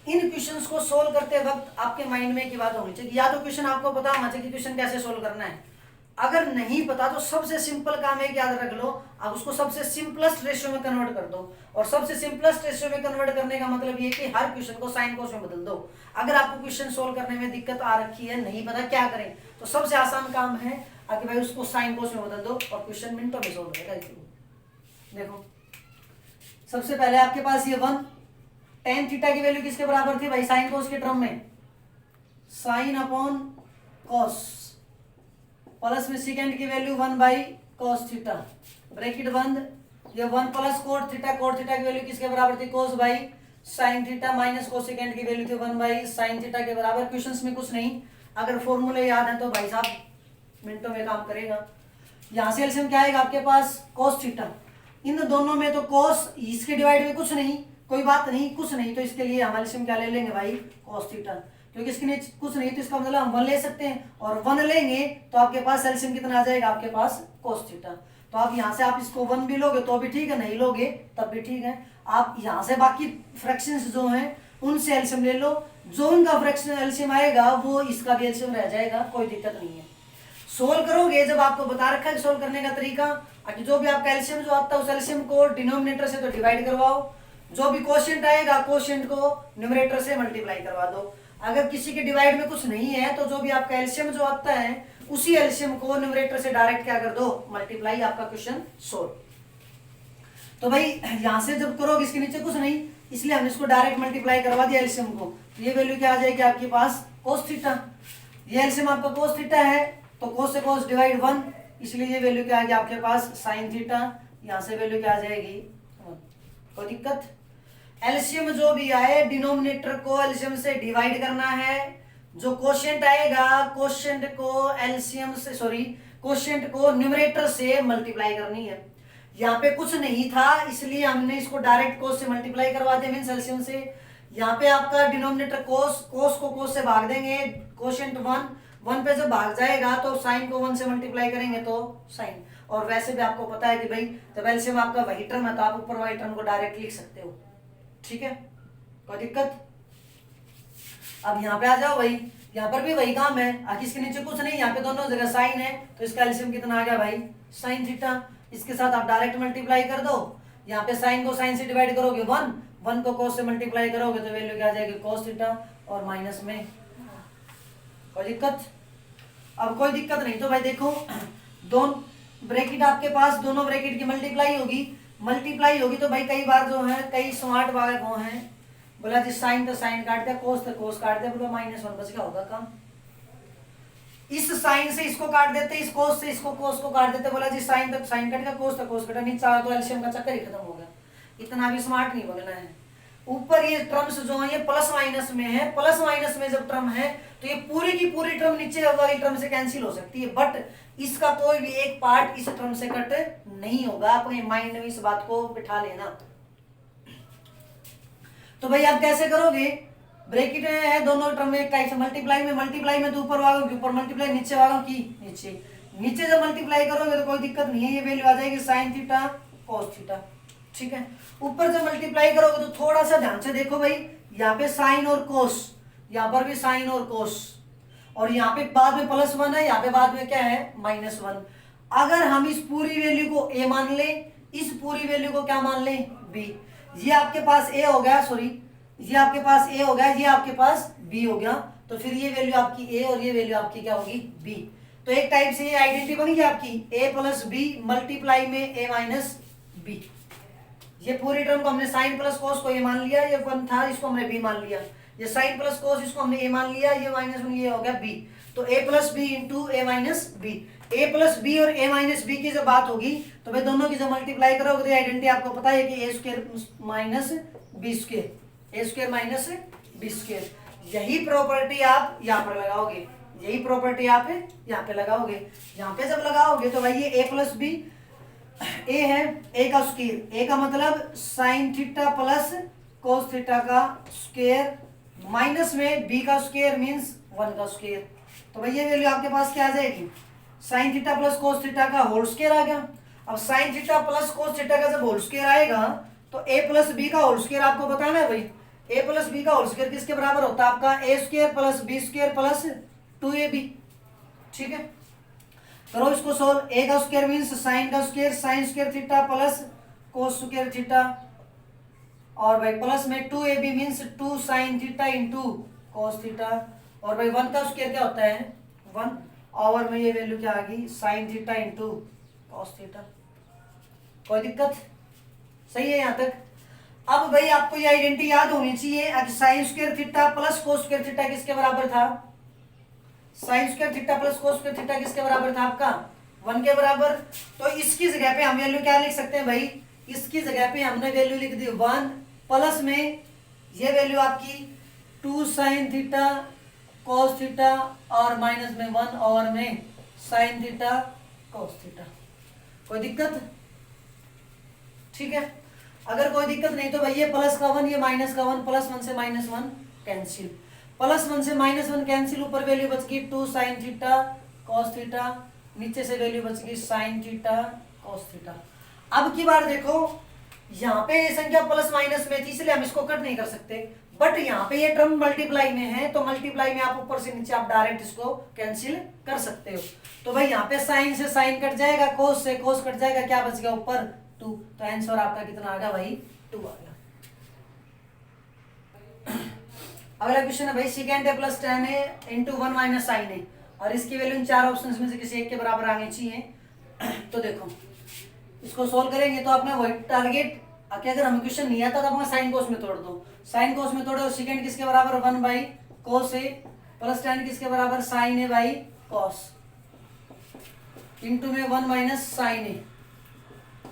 इन क्वेश्चंस को सोल्व करते वक्त आपके माइंड में एक बात होनी चाहिए, या तो क्वेश्चन आपको पता होना चाहिए कि क्वेश्चन कैसे सोल्व करना है। अगर नहीं पता तो सबसे सिंपल काम एक याद रख लो, आप उसको सबसे सिंपलेस्ट रेशियो में कन्वर्ट कर दो। और सबसे सिंपलेस्ट रेशियो में कन्वर्ट करने का मतलब ये कि हर क्वेश्चन को साइन कोस में बदल दो। अगर आपको क्वेश्चन सोल्व करने में दिक्कत आ रखी है, नहीं पता क्या करें, तो सबसे आसान काम है कि भाई उसको साइन कोस में बदल दो और क्वेश्चन मिनटों में सोल्व होगा। देखो सबसे पहले आपके पास ये 1 टेन थीटा की वैल्यू किसके बराबर थी भाई, साइन कोस के टर्म में, साइन अपॉन कॉस प्लस में सेकेंड की value 1 by cos theta, bracket बंद। ये 1 प्लस कोट थीटा की वैल्यू किसके बराबर थी, cos by sine theta minus cos secant की वैल्यू थी 1 बाई साइन थीटा के बराबर। क्वेश्चंस में कुछ नहीं, अगर फॉर्मूले याद है तो भाई साहब मिनटों में काम करेगा। यहाँ से एलसीएम क्या आएगा आपके पास, कोस थीटा। इन दोनों में तो कोस, इसके डिवाइड में कुछ नहीं, कोई बात नहीं, कुछ नहीं, तो इसके लिए हम एलसीएम क्या ले लेंगे भाई, कोस थीटा। क्योंकि इसके नीचे कुछ नहीं तो इसका मतलब हम 1 ले सकते हैं, और 1 लेंगे तो आपके पास एलसीएम कितना आ जाएगा आपके पास, कोस थीटा। तो आप यहाँ से आप इसको 1 भी लोगे तो भी ठीक है, नहीं लोगे तब भी ठीक है। आप यहाँ से बाकी फ्रैक्शंस जो हैं उनसे एलसीएम ले लो, जो उनका फ्रैक्शन एलसीएम आएगा वो इसका भी एलसीएम रह जाएगा, कोई दिक्कत नहीं है। सोल्व करोगे जब आपको बता रखा है सोल्व करने का तरीका, जो भी आपका एलसीएम जो आता है उस एलसीएम को डिनोमिनेटर से तो डिवाइड करवाओ, जो भी कोशेंट आएगा कोशेंट को न्यूमरेटर से मल्टीप्लाई करवा दो। अगर किसी के डिवाइड में कुछ नहीं है तो जो भी आपका एलसीएम जो आता है उसी एलसीएम को न्यूमरेटर से डायरेक्ट क्या कर दो, मल्टीप्लाई, आपका क्वेश्चन सोल्व। तो भाई यहां से जब करोगे इसके नीचे कुछ नहीं, इसलिए हमने इसको डायरेक्ट मल्टीप्लाई करवा दिया एलसीएम को, तो ये वैल्यू क्या आ जाएगी आपके पास, कोस थीटा। ये एलसीएम आपका कोस थीटा है तो कोस से कोस डिवाइड 1, इसलिए ये वैल्यू क्या आ गई आपके पास, साइन थीटा। यहाँ से वैल्यू क्या आ जाएगी, कोई दिक्कत। एलसीएम जो भी आए डिनोमिनेटर को एलसीएम से डिवाइड करना है, जो कोशेंट आएगा कोशेंट को एलसीएम से कोशेंट को न्यूमरेटर से मल्टीप्लाई करनी है। यहाँ पे कुछ नहीं था इसलिए हमने इसको डायरेक्ट कोस से मल्टीप्लाई करवा दिया, मींस एलसीएम से। यहाँ पे आपका डिनोमिनेटर कोस को कोस से भाग देंगे, कोशेंट 1 पे जब भाग जाएगा तो साइन को 1 से मल्टीप्लाई करेंगे तो साइन। और वैसे भी आपको पता है कि भाई जब एलसीएम आपका वही टर्म है तो आप ऊपर वाली टर्म को डायरेक्ट लिख सकते हो, ठीक है, कोई दिक्कत। अब यहाँ पे आ जाओ भाई, यहाँ पर भी वही काम है, आखिर इसके नीचे कुछ नहीं, यहाँ पे दोनों जगह साइन है तो इसका एलसीएम कितना आ गया भाई, साइन थीटा। इसके साथ आप डायरेक्ट मल्टीप्लाई कर दो, यहाँ पे साइन को साइन से डिवाइड करोगे 1 को कोस से मल्टीप्लाई करोगे तो वैल्यू क्या आ जाएगी, कोस थीटा, और माइनस में, कोई दिक्कत। अब कोई दिक्कत नहीं तो भाई देखो दोनों ब्रैकेट आपके पास, दोनों ब्रैकेट की मल्टीप्लाई होगी तो भाई कई बार जो है कई स्मार्ट वाले वो हैं, बोला जी साइन तो साइन काट दिया, कोस तो कोस काट दिया, बोला -1 बच गया होगा काम। इस साइन से इसको काट देते, इस कोस से इसको कोस को काट देते, बोला जी साइन तक साइन कट गया, कोस तक कोस कटा, नीचे आया तो एलसीएम का चक्कर ही खत्म हो गया। इतना भी स्मार्ट नहीं बोलना है। ऊपर ये टर्म्स जो है ये प्लस माइनस में है, प्लस माइनस में जब टर्म है तो ये पूरी की पूरी टर्म नीचे वाली टर्म से कैंसिल हो सकती है, बट इसका कोई भी एक पार्ट इस टर्म से कट नहीं होगा। अपने माइंड में इस बात को बिठा लेना। तो भाई आप कैसे करोगे, ब्रैकेट में है दोनों टर्म एक टाइप से, मल्टीप्लाई में तो ऊपर वालों की ऊपर मल्टीप्लाई, नीचे वालों की नीचे जब मल्टीप्लाई करोगे तो कोई दिक्कत नहीं है, ये वैल्यू आ जाएगी साइन थीटा कोस थीटा, ठीक है। ऊपर जब मल्टीप्लाई करोगे तो थोड़ा सा ध्यान से देखो भाई, यहाँ पे साइन और कोस, यहाँ पर भी साइन और कोस, और यहाँ पे बाद में +1 है, यहाँ पे बाद में क्या है -1। अगर हम इस पूरी वैल्यू को a मान लें, इस पूरी वैल्यू को क्या मान लें, b, ये आपके पास a हो गया, सॉरी ये आपके पास a हो गया, ये आपके पास b हो गया, तो फिर ये वैल्यू आपकी a और ये वैल्यू आपकी क्या होगी, b। तो एक टाइप से ये आइडेंटिटी बन गई आपकी a प्लस b मल्टीप्लाई में a माइनस b। ये पूरी टर्म को हमने साइन प्लस कोस को a मान लिया, ये 1 था इसको हमने b मान लिया, ये साइन प्लस कोस इसको हमने a मान लिया, ये माइनस 1 ये हो गया b। तो a plus B into A minus B, A plus B और ए माइनस बी की जब बात होगी तो भाई दोनों की जब मल्टीप्लाई करोगे तो आइडेंटिटी आपको पता है कि ए स्क्वायर माइनस बी स्क्वायर, ए स्क्वायर माइनस बी स्क्वायर। यही प्रॉपर्टी आप यहाँ पर लगाओगे, यही प्रॉपर्टी आप यहाँ पे लगाओगे। यहाँ पे जब लगाओगे तो भाई ये ए प्लस बी, ए है ए का स्क्वायर, ए का मतलब sign theta plus cos theta का स्क्वायर, माइनस में बी का स्क्वायर मीन्स 1 का स्क्वायर। तो भाई ये वैल्यू आपके पास क्या आ जाएगी, sine theta plus cos theta का होल स्क्वायर आ गया। अब sine theta plus cos theta का जब होल स्क्वायर आएगा तो ए प्लस बी का होल स्क्वायर आपको बताना है भाई, ए प्लस बी का होल स्क्वायर किसके बराबर होता है आपका, A square plus B square plus 2ab। ठीक है, करो इसको सोल्व। ए का स्क्वायर मीन्स साइन का square, sine square theta plus cos square theta, और भाई प्लस में 2ab means 2 sine theta into cos theta, और भाई 1 का स्क्वायर क्या होता है 1, और में ये वैल्यू क्या आ गई sine theta into cos theta. कोई दिक्कत, सही है यहाँ तक। अब भाई आपको ये आइडेंटिटी याद होनी चाहिए, sign square theta plus cos square theta किसके बराबर था, sign square theta plus cos square theta किसके बराबर था आपका 1 के बराबर। तो इसकी जगह पे हम वैल्यू क्या लिख सकते हैं भाई, इसकी जगह पे हमने वैल्यू लिख दी 1, प्लस में ये वैल्यू आपकी 2 साइन थीटा cos थीटा और माइनस में 1 और में sin थीटा cos थीटा। कोई दिक्कत, ठीक है। अगर कोई दिक्कत नहीं तो भाई ये प्लस का 1 ये माइनस का 1, प्लस 1 से माइनस 1 कैंसिल, प्लस 1 से माइनस 1 कैंसिल, ऊपर वैल्यू बच गई 2 sin थीटा cos थीटा, नीचे से वैल्यू बच गई sin थीटा cos थीटा। अब की बार देखो यहाँ पे ये संख्या प्लस माइनस में थी इसलिए हम इसको कट नहीं कर सकते, बट यहाँ पे ये टर्म मल्टीप्लाई में है तो मल्टीप्लाई में आप ऊपर से नीचे आप डायरेक्ट इसको कैंसिल कर सकते हो। तो भाई यहाँ पे साइन से साइन कट जाएगा, कोस से कोस कट जाएगा, क्या बच गया ऊपर 2, तो आंसर आपका कितना आ गया भाई 2 आ गया। अगला क्वेश्चन है भाई सेकेंड ए प्लस tan है इंटू 1 माइनस साइन है, और इसकी वैल्यू इन 4 ऑप्शंस में से किसी एक के बराबर आनी चाहिए। तो देखो इसको सोल्व करेंगे तो आपने वही टारगेट, अगर हमें क्वेश्चन नहीं आता तो अपना साइन कोस में तोड़ दो, साइन कोस में तोड़ो, सेकंड किसके बराबर 1 बाई कोस है, प्लस tan किसके बराबर साइन है बाई कोस, इंटू में 1 माइनस साइन है,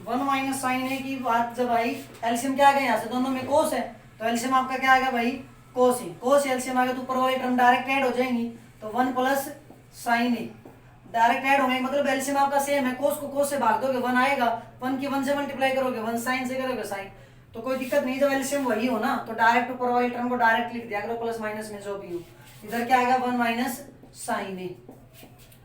1 माइनस साइन है की बात जब आई एलसीएम क्या आ गया यहाँ से दोनों में कोस है तो एलसीएम आपका क्या आ गया भाई कोस है, कोस एलसीएम आ गया तो ऊपर वाली टर्म डायरेक्ट ऐड हो जाएंगी, तो 1 प्लस साइन है डायरेक्ट ऐड होंगे, मतलब एलसीएम आपका सेम है, कोस को कोस से भाग दोगे 1 आएगा, 1 की 1 से मल्टीप्लाई करोगे 1 साइन से करोगे साइन, तो कोई दिक्कत नहीं, जब एलसीएम वही हो ना तो डायरेक्ट ऊपर वाली टर्म को डायरेक्ट लिख दिया करो प्लस माइनस में जो भी हो, इधर क्या आएगा 1 माइनस साइन है।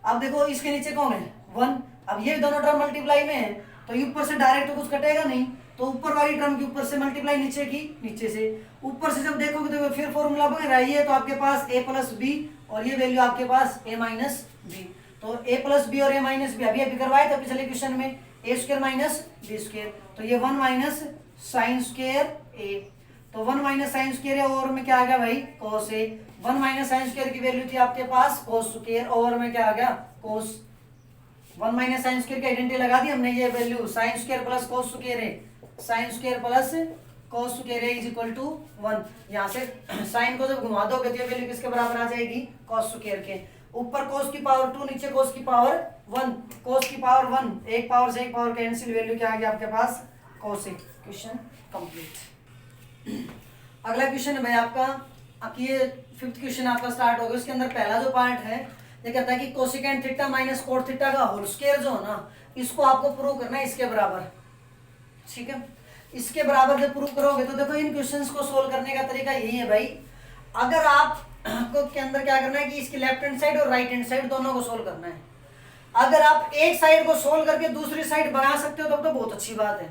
अब देखो इसके नीचे कौन है 1, अब ये दोनों टर्म मल्टीप्लाई में है तो ऊपर से डायरेक्ट तो कुछ कटेगा नहीं, तो ऊपर वाली टर्म के ऊपर से मल्टीप्लाई नीचे की नीचे से, ऊपर से जब देखोगे तो फिर फॉर्मूला बन रहा है, तो आपके पास a प्लस बी और ये वैल्यू आपके पास a माइनस बी, तो a प्लस बी और a माइनस बी अभी करवाए थे पिछले क्वेश्चन में, a square minus B square, तो ये 1 माइनस साइन स्क्वायर a, तो 1 माइनस साइन स्क्वायर है और में क्या आ गया भाई कोस a, 1 माइनस साइन स्क्वायर की वैल्यू थी आपके पास कोस स्क्वायर और में क्या आ गया कोस, 1 माइनस साइन स्क्वायर की आइडेंटिटी लगा दी हमने, ये value sine square plus cos square है, sine square plus cos square is equal to 1, यहाँ से साइन को जब घुमा दोगे तो ये वैल्यू किसके बराबर आ जाएगी कोस स्क्वायर के, ऊपर कोस की पावर 2 नीचे कोस की पावर 1, कोस की पावर 1, एक पावर से एक पावर कैंसिल, वैल्यू क्या आ गया आपके पास कोस। Question complete. अगला क्वेश्चन है भाई आपका, अब ये 5th क्वेश्चन आपका स्टार्ट हो गया, उसके अंदर पहला जो पार्ट है ये कहता है कि cosecant theta minus cot theta का होल स्क्वायर जो है ना इसको आपको प्रूव करना है इसके बराबर, ठीक है। इसके बराबर जब प्रूव करोगे तो देखो इन क्वेश्चंस को सोल्व करने का तरीका यही है भाई, अगर आप को के अंदर क्या करना है कि इसकी लेफ्ट हैंड साइड और राइट हैंड साइड दोनों को सोल्व करना है, अगर आप एक साइड को सोल्व करके दूसरी साइड बना सकते हो तब तो बहुत अच्छी बात है,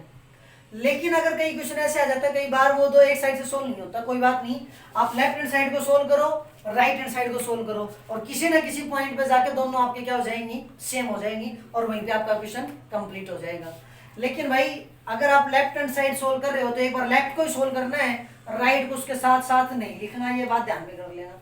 लेकिन अगर कई क्वेश्चन ऐसे आ जाता है, कई बार वो दो एक साइड से सोल्व नहीं होता, कोई बात नहीं, आप लेफ्ट हैंड साइड को सोल्व करो, राइट हैंड साइड को सोल्व करो, और किसी ना किसी पॉइंट पे जाके दोनों आपके क्या हो जाएंगी, सेम हो जाएंगी, और वहीं पे आपका क्वेश्चन कंप्लीट हो जाएगा। लेकिन भाई अगर आप लेफ्ट हैंड साइड सोल्व कर रहे हो तो एक बार लेफ्ट को ही सोल्व करना है, राइट को उसके साथ साथ नहीं लिखना, ये बात ध्यान में कर लेना।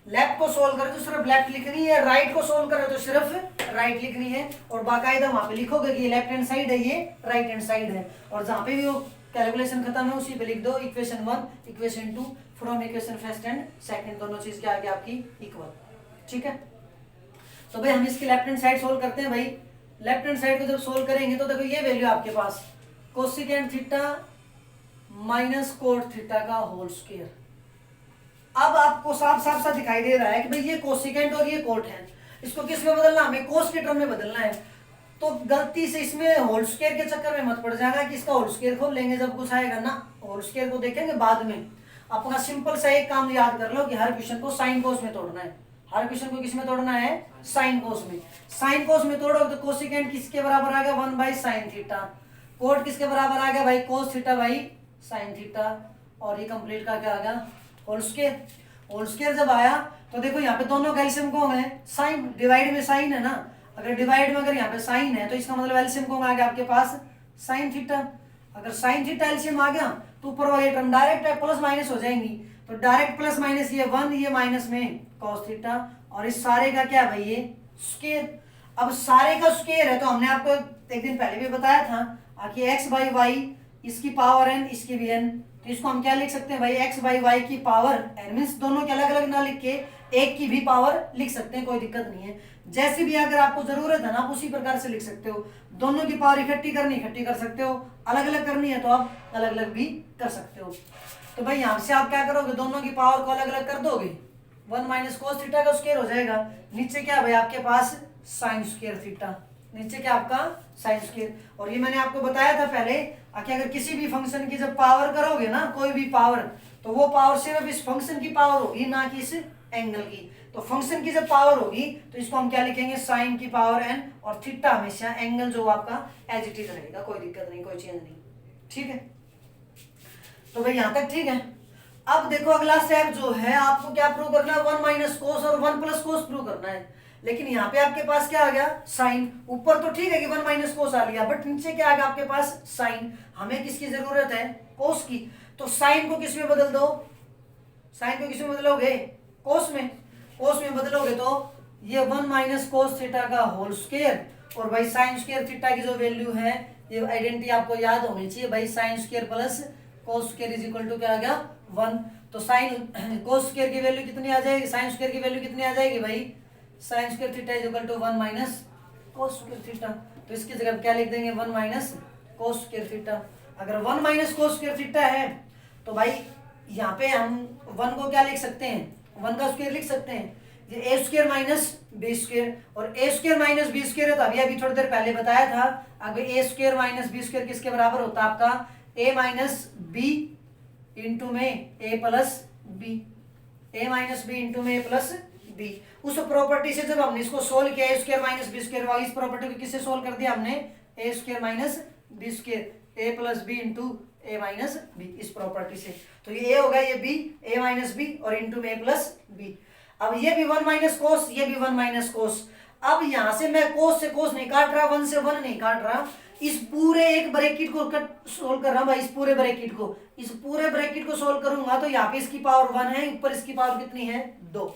लेफ्ट को सोल्व करे तो सिर्फ लेफ्ट लिखनी है, राइट को सोल्व करे तो सिर्फ राइट लिखनी है, और बाकायदा वहां पे लिखोगे कि ये लेफ्ट हैंड साइड है, ये राइट हैंड साइड है, और जहां पे भी वो कैलकुलेशन खत्म है उसी पे लिख दो equation 1 equation 2 from equation first and second, दोनों चीज के आगे आपकी इक्वल। ठीक है, तो भाई हम इसकी लेफ्ट हैंड साइड सोल्व करते हैं। भाई लेफ्ट हैंड साइड को जब सोल्व करेंगे तो देखो ये वैल्यू आपके पास cosec theta minus cot theta का होल स्क्वायर। अब आपको साफ साफ सा दिखाई दे रहा है कि भाई ये कोसेकेंट और ये कोट है, इसको किस में बदलना, हमें कोस के टर्म में बदलना है। तो गलती से इसमें होल स्क्वायर के चक्कर में मत पड़ जाना कि इसका होल स्क्वायर खोल लेंगे जब कुछ आएगा ना, होल स्क्वायर को देखेंगे बाद में। अपना सिंपल सा एक काम याद कर लो कि हर क्वेश्चन को साइन कोस में तोड़ना है, हर क्वेश्चन को किस में तोड़ना है, साइन कोस में। साइन कोस में तोड़ोगे तो कोसेकेंट किसके बराबर आ गया, 1/sin थीटा, कोट किसके बराबर आ गया भाई, cos theta by sin theta, और ये कंप्लीट का क्या आ गया, होल स्क्वायर। होल स्क्वायर जब आया तो देखो यहाँ पे दोनों का एलसीएम कौन है, साइन, डिवाइड में साइन है ना, अगर डिवाइड में अगर यहाँ पे साइन है तो इसका मतलब एलसीएम कौन आ गया आपके पास, sin थीटा। अगर sin थीटा एलसीएम आ गया तो ऊपर वाली टर्म डायरेक्ट है, प्लस माइनस हो जाएंगी, तो डायरेक्ट प्लस माइनस ये 1, ये माइनस में cos थीटा, और इस सारे का क्या है भाई, ये स्क्वायर। अब सारे का स्क्वायर है तो हमने आपको एक दिन पहले भी बताया था कि x/y इसकी पावर n, इसकी भी n, तो इसको हम क्या लिख सकते हैं भाई, x/y की पावर n, मींस दोनों के अलग अलग ना लिख के एक की भी पावर लिख सकते हैं, कोई दिक्कत नहीं है। जैसे भी अगर आपको जरूरत है ना आप उसी प्रकार से लिख सकते हो, दोनों की पावर इकट्ठी करनी इकट्ठी कर सकते हो, अलग अलग करनी है तो आप अलग अलग भी कर सकते हो। तो भाई यहाँ से आप क्या करोगे, दोनों की पावर को अलग अलग कर दोगे, 1 - cos थीटा का स्क्वायर हो जाएगा, नीचे क्या भाई आपके पास sin स्क्वायर थीटा, नीचे क्या आपका sin स्क्वायर। और ये मैंने आपको बताया था पहले कि अगर किसी भी फंक्शन की जब पावर करोगे ना, कोई भी पावर, तो वो पावर सिर्फ इस फंक्शन की पावर होगी, ना कि इस एंगल की। तो फंक्शन की जब पावर होगी तो इसको हम क्या लिखेंगे, sin की पावर n, और थीटा हमेशा एंगल जो आपका एज इट इज रहेगा, कोई दिक्कत नहीं, कोई चेंज नहीं। ठीक है, तो भाई यहाँ तक ठीक है। अब देखो अगला स्टेप जो है, आपको क्या प्रूव करना है, 1 - cos और 1 + cos प्रूव करना है। लेकिन यहाँ पे आपके पास क्या आ गया, साइन। ऊपर तो ठीक है कि 1 - cos आ गया, बट नीचे क्या आ गया आपके पास, साइन। हमें किसकी जरूरत है, कोस की। तो साइन को किस में बदल दो, साइन को किस में बदलोगे, कोस में। कोस में बदलोगे तो ये 1 - cos थीटा का होल स्क्वायर, और भाई साइन स्क्वायर थीटा की जो वैल्यू है, ये आइडेंटिटी आपको याद होनी चाहिए भाई, sine square plus cos square is equal to क्या आ गया, 1। तो साइन कोस स्क्वायर की वैल्यू कितनी आ जाएगी, साइन स्क्वायर की वैल्यू कितनी आ जाएगी भाई, sine square theta is equal to 1 - cos square theta. तो इसकी जगह क्या लिख देंगे, 1 - cos स्क्वायर थीटा। अगर 1 - cos स्क्वायर थीटा है तो भाई यहाँ पे हम 1 को क्या लिख सकते हैं, 1 का स्क्वायर लिख सकते हैं, ये a square minus B square, और a square minus B square है तो अभी थोड़ी देर पहले बताया था, अगर a square minus B square किसके बराबर होता है आपका, a माइनस बी इंटू में a plus B, a minus B into में a प्लस बी। उस प्रॉपर्टी से जब हमने इसको सोल्व किया, a square minus B square वाली इस प्रॉपर्टी को किससे सोल्व कर दिया हमने, a square minus B square, a plus B into a minus B, इस प्रॉपर्टी से। तो ये a होगा, ये b, a माइनस बी और इंटू में a प्लस बी। अब ये भी 1 - cos, ये भी 1 - cos। अब यहां से मैं cos से cos नहीं काट रहा, 1 से 1 नहीं काट रहा, इस पूरे एक ब्रैकेट को सोल्व कर रहा हूं भाई, इस पूरे ब्रैकेट को, इस पूरे ब्रैकेट को सोल्व करूंगा तो यहाँ पे इसकी पावर 1 है, ऊपर इसकी पावर कितनी है, 2।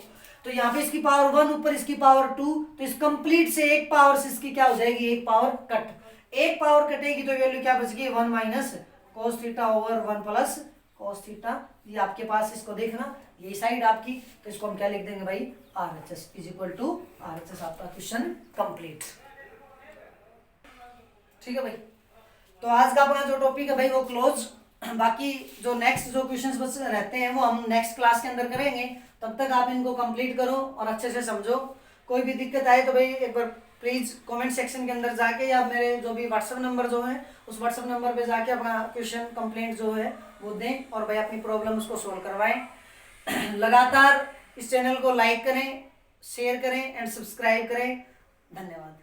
तो यहाँ पे इसकी पावर 1, ऊपर इसकी पावर 2, तो इस कंप्लीट से एक पावर से इसकी क्या हो जाएगी, एक पावर कट। एक पावर कटेगी तो वैल्यू क्या बचेगी, 1 - cos theta over 1 + cos theta. ये आपके पास, इसको देखना, ये साइड आपकी, तो इसको हम क्या लिख देंगे भाई, RHS is equal to RHS। आपका क्वेश्चन कंप्लीट। ठीक है भाई, तो आज का अपना जो टॉपिक है भाई वो क्लोज। बाकी जो नेक्स्ट जो क्वेश्चंस बच रहते हैं वो हम नेक्स्ट क्लास के अंदर करेंगे, तब तक आप इनको कंप्लीट करो और अच्छे से समझो। कोई भी दिक्कत आए तो भाई एक बार प्लीज कमेंट सेक्शन के अंदर जाके, या मेरे जो भी व्हाट्सएप नंबर जो है उस व्हाट्सएप नंबर पे जाके अपना क्वेश्चन कंप्लेंट जो है वो दें, और भाई अपनी प्रॉब्लम उसको सोल्व करवाएं। लगातार इस चैनल को लाइक करें, शेयर करें एंड सब्सक्राइब करें। धन्यवाद।